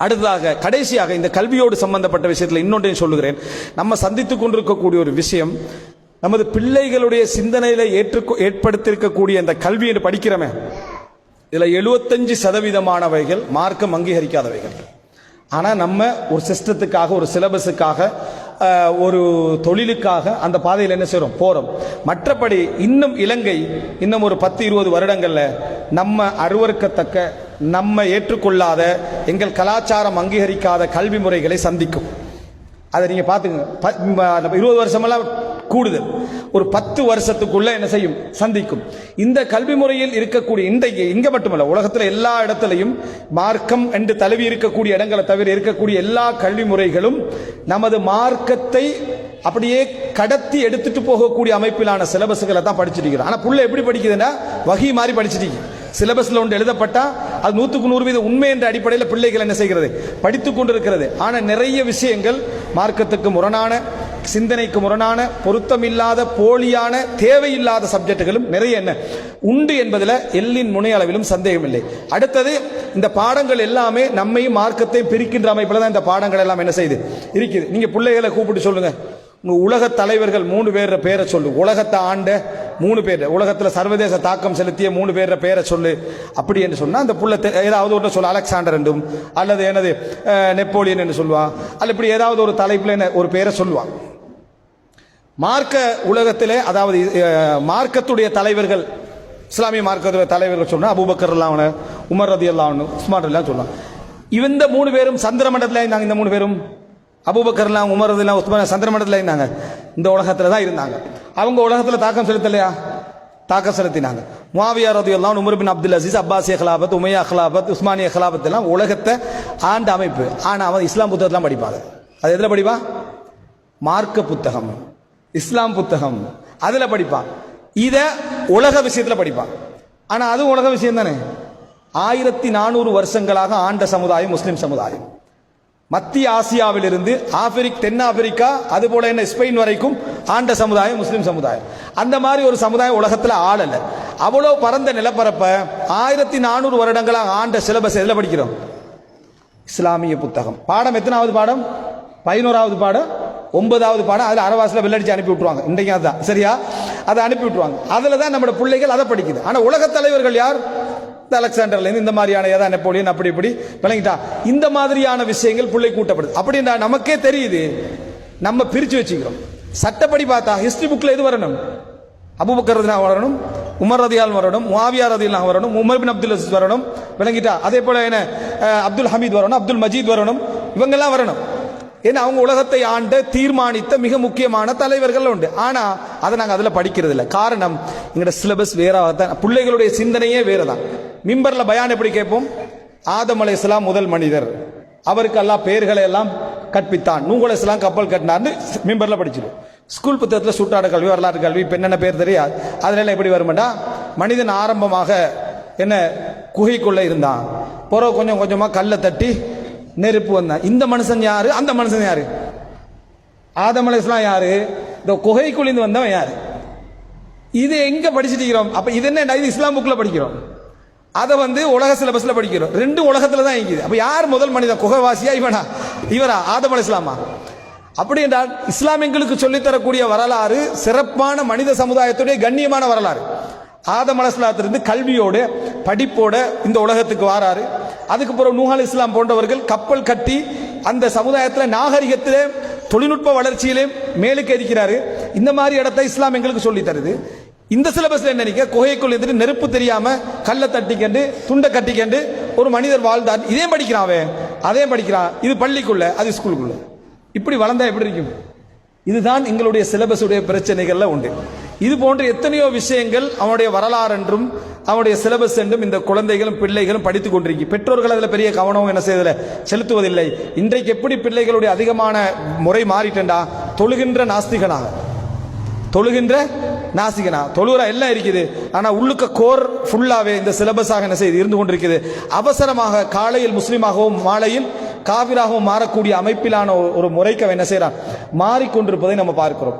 அடுத்ததாக கடைசியாக இந்த கல்வியோடு சம்பந்தப்பட்ட விஷயத்தில் இன்னொன்றையும் சொல்லுகிறேன். நம்ம சந்தித்துக் கொண்டிருக்கக்கூடிய ஒரு விஷயம், நமது பிள்ளைகளுடைய சிந்தனையில ஏற்படுத்தியிருக்கக்கூடிய இந்த கல்வி என்று படிக்கிறோமே, இதுல 75% மார்க்கம் அங்கீகரிக்காதவைகள். ஆனால் நம்ம ஒரு சிஸ்டத்துக்காக, ஒரு சிலபஸுக்காக, ஒரு தொழிலுக்காக அந்த பாதையில் என்ன செய்கிறோம், போகிறோம். மற்றபடி இன்னும் இலங்கை இன்னும் ஒரு 10-20 வருடங்கள்ல நம்ம அருவருக்கத்தக்க, நம்ம ஏற்றுக்கொள்ளாத, எங்கள் கலாச்சாரம் அங்கீகரிக்காத கல்வி முறைகளை சந்திக்கும். அதை நீங்க பாத்துங்க. 20 வருஷமெல்லாம் கூடுதல், ஒரு 10 வருஷத்துக்குள்ள என்ன செய்யும், சந்திக்கும். இந்த கல்வி முறையில் இருக்கக்கூடிய இன்றைக்கு இங்க மட்டுமல்ல, உலகத்தில் எல்லா இடத்திலையும் மார்க்கம் என்று தழுவி இருக்கக்கூடிய இடங்களை தவிர இருக்கக்கூடிய எல்லா கல்வி முறைகளும் நமது மார்க்கத்தை அப்படியே கடத்தி எடுத்துட்டு போகக்கூடிய அமைப்பிலான சிலபஸ்களை தான் படிச்சுட்டு இருக்கிறோம். ஆனா புள்ள எப்படி படிக்குதுன்னா வகி மாதிரி படிச்சுட்டு சிலபஸ்ல ஒன்று எழுதப்பட்டா அது 100% உண்மை என்ற அடிப்படையில் பிள்ளைகள் என்ன செய்கிறது, படித்துக் கொண்டிருக்கிறது. ஆனா நிறைய விஷயங்கள் மார்க்கத்துக்கு முரணான, சிந்தனைக்கு முரணான, பொருத்தமில்லாத, போலியான, தேவையில்லாத சப்ஜெக்டுகளும் நிறைய என்ன உண்டு என்பதில் எல்லின் முனை அளவிலும் சந்தேகம் இல்லை. அடுத்தது, இந்த பாடங்கள் எல்லாமே நம்மையும் மார்க்கத்தையும் பிரிக்கின்ற அமைப்பில் தான் இந்த பாடங்கள் எல்லாம் என்ன செய்து இருக்குது. நீங்க பிள்ளைகளை கூப்பிட்டு சொல்லுங்க, உலக தலைவர்கள் 3 பேர பேரை சொல்லு, உலகத்தை ஆண்ட 3 பேர், உலகத்தில் சர்வதேச தாக்கம் செலுத்திய 3 பேர பேரை சொல்லு. அப்படி என்று சொன்னா அந்த புள்ள ஏதாவது ஒன்று சொல்ல, அலெக்சாண்டர் என்றும் அல்லது என்னது நெப்போலியன் என்று சொல்லுவான், அல்ல இப்படி ஏதாவது ஒரு தலைப்புல ஒரு பேரை சொல்லுவான். மார்க்க உலகத்திலே, அதாவது மார்க்கத்துடைய தலைவர்கள், இஸ்லாமிய மார்க்கத்துடைய தலைவர்கள் சொன்னா அபூபக்கர் எல்லாம், உமர் ரலியல்லாஹு அன்ஹு, உஸ்மான் எல்லாம் சொல்லலாம். இந்த 3 பேரும் சந்திர மண்டலத்தில் இருந்தாங்க. இந்த 3 பேரும் அபூபக்கர்லாம், உமர் ரலியல்லாஹு, உஸ்மான் சந்திர மண்டலத்தில் இருந்தாங்க. இந்த உலகத்துல தான் இருந்தாங்க. அவங்க உலகத்துல தாக்கம் செலுத்தலையா? தாக்கம் செலுத்தினாங்க. முஆவியா ரலியல்லாஹு அன்ஹு, உமர் பின் அப்துல் அசீஸ், அப்பாசிய ஹிலாபத், உமையா ஹிலாபத், உஸ்மானிய ஹிலாபத் எல்லாம் உலகத்தை ஆண்ட அமைப்பு. ஆனா அவன் இஸ்லாம் புத்தகத்தெல்லாம் படிப்பாங்க. அது எதுல படிப்பா? மார்க்க புத்தகம், இஸ்லாம் புத்தகம், அதுல படிப்பான். இத உலக விஷயத்துல படிப்பான். ஆனா அது உலக விஷயம் தானே. 1400 வருஷங்களாக ஆண்ட சமுதாயம் முஸ்லிம் சமுதாயம். மத்திய ஆசியாவில் இருந்து தென்னாப்பிரிக்கா, அது போல என்ன ஸ்பெயின் வரைக்கும் ஆண்ட சமுதாயம் முஸ்லிம் சமுதாயம். அந்த மாதிரி ஒரு சமுதாயம் உலகத்தில் ஆளல. அவ்வளவு பரந்த நிலப்பரப்ப 1400 வருடங்களாக ஆண்ட சிலபஸ் எதுல படிக்கிறோம்? இஸ்லாமிய புத்தகம். பாடம் எத்தனாவது பாடம்? 11வது பாடம், 9வது பாடம். அதுல அரவாசில வெள்ளடிச்சு அனுப்பி விட்டுருவாங்க. இன்றைக்கு அதுதான் சரியா, அதை அனுப்பி விட்டுருவாங்க. அதுல தான் நம்ம பிள்ளைகள் அதை படிக்குது. ஆனா உலக தலைவர்கள் யார்? அலெக்சாண்டர்ல இருந்து இந்த மாதிரியான ஏதா நெப்போலியன், அப்படி இப்படி விளங்கிட்டா, இந்த மாதிரியான விஷயங்கள் பிள்ளை கூட்டப்படுது. அப்படின்னா நமக்கே தெரியுது, நம்ம பிரிச்சு வச்சுக்கிறோம். சட்டப்படி பார்த்தா ஹிஸ்டரி புக்ல எது வரணும்? அபூபக்கர் ரலியல்லாஹு வரணும், உமர் ரலியல்லாஹு வரணும், முஆவியா ரலியல்லாஹு வரணும், உமர் பின் அப்துல் அசீஸ் வரணும், விளங்கிட்டா. அதே போல என்ன அப்துல் ஹமீத் வரணும், அப்துல் மஜீத் வரணும், இவங்க எல்லாம் வரணும். ஏன்னா அவங்க உலகத்தை ஆண்ட, தீர்மானித்த மிக முக்கியமான தலைவர்கள் உண்டு. ஆனா அதை நாங்க அதுல படிக்கிறது இல்லை. காரணம், எங்களோட சிலபஸ் வேறதான், பிள்ளைகளுடைய சிந்தனையே வேறதான். மிம்பர்ல பயான் எப்படி கேட்போம்? ஆதம் அலைஹிஸ்ஸலாம் முதல் மனிதர், அவருக்கு அல்லாஹ் பெயர்களை எல்லாம் கற்பித்தான், நூஹ் அலைஹிஸ்ஸலாம் கப்பல் கட்டினார்னு மிம்பர்ல படிச்சிடும். ஸ்கூல் புத்தகத்தில் சுட்டாட கல்வி, வரலாற்று கல்வி, இப்ப என்னென்ன பேர் தெரியாது, அதுல எப்படி வருமாட்டா, மனிதன் ஆரம்பமாக என்ன குகைக்குள்ள இருந்தான், பிறகு கொஞ்சம் கொஞ்சமா கல்லை தட்டி நெருப்பு வந்தான். இந்த மனுஷன் யாரு? அந்த மனுஷன் யாரு? ஆதம் அலைஹிஸ்ஸலாம் யாரு? இந்த குகைக்குள்ளிருந்து வந்தவன் யாரு? இது எங்க படிச்சுட்டு இருக்கிறோம்? அப்ப இது என்ன? இது இஸ்லாம் புக்ல படிக்கிறோம், அதை உலக சிலபஸ்ல படிக்கிறோம். ரெண்டும் உலகத்துல தான் இருக்குது. அப்ப யார் முதல் மனிதன்? குகைவாசியா இவரா ஆதம் அலைஹிஸ்ஸலாமா? அப்படி என்றால் இஸ்லாம் எங்களுக்கு சொல்லித்தரக்கூடிய வரலாறு சிறப்பான மனித சமுதாயத்துடைய கண்ணியமான வரலாறு. ஆதம் அலைஹிஸ்ஸலாத்திலிருந்து கல்வியோட, படிப்போட இந்த உலகத்துக்கு வாராரு. அதுக்கு பிறகு நூஹ் அலைஹிஸ்ஸலாம் போன்றவர்கள் கப்பல் கட்டி அந்த சமுதாயத்தில் நாகரிகத்திலே, தொழில்நுட்ப வளர்ச்சியிலே மேலுக்கு இருக்கிறாரு. இந்த மாதிரி இடத்தை இஸ்லாம் எங்களுக்கு சொல்லி தருது. இந்த சிலபஸ்ல என்ன நினைக்க, குகைக்குள் இருந்துட்டு நெருப்பு தெரியாம கல்லை தட்டிக்கண்டு துண்டை கட்டிக்கண்டு ஒரு மனிதர் வாழ்ந்தார். இதே படிக்கிறான், அவன் அதே படிக்கிறான். இது பள்ளிக்குள்ள, அது ஸ்கூலுக்குள்ள. இப்படி வளர்ந்தா எப்படி இருக்கும்? இதுதான் எங்களுடைய சிலபஸுடைய பிரச்சனைகள்ல உண்டு. இது போன்ற எத்தனையோ விஷயங்கள் அவனுடைய வரலாறு என்றும் அவனுடைய சிலபஸ் என்றும் இந்த குழந்தைகளும் பிள்ளைகளும் படித்துக் கொண்டிருக்கி. பெற்றோர்கள் அதில் பெரிய கவனம் என்ன செய்வதில்லை, செலுத்துவதில்லை. இன்றைக்கு எப்படி பிள்ளைகளுடைய அதிகமான முறை மாறிட்டா, தொழுகின்ற நாஸ்திகனாக, தொழுகிற எல்லாம் இருக்குது. ஆனா உள்ளுக்க கோர் ஃபுல்லாவே இந்த சிலபஸாக என்ன செய்து இருந்து கொண்டிருக்கிறது. அவசரமாக காலையில் முஸ்லீமாகவும் மாலையில் காபிராகவும் மாறக்கூடிய அமைப்பிலான ஒரு முறைக்கு என்ன செய்யறான், மாறிக்கொண்டிருப்பதை நம்ம பார்க்கிறோம்.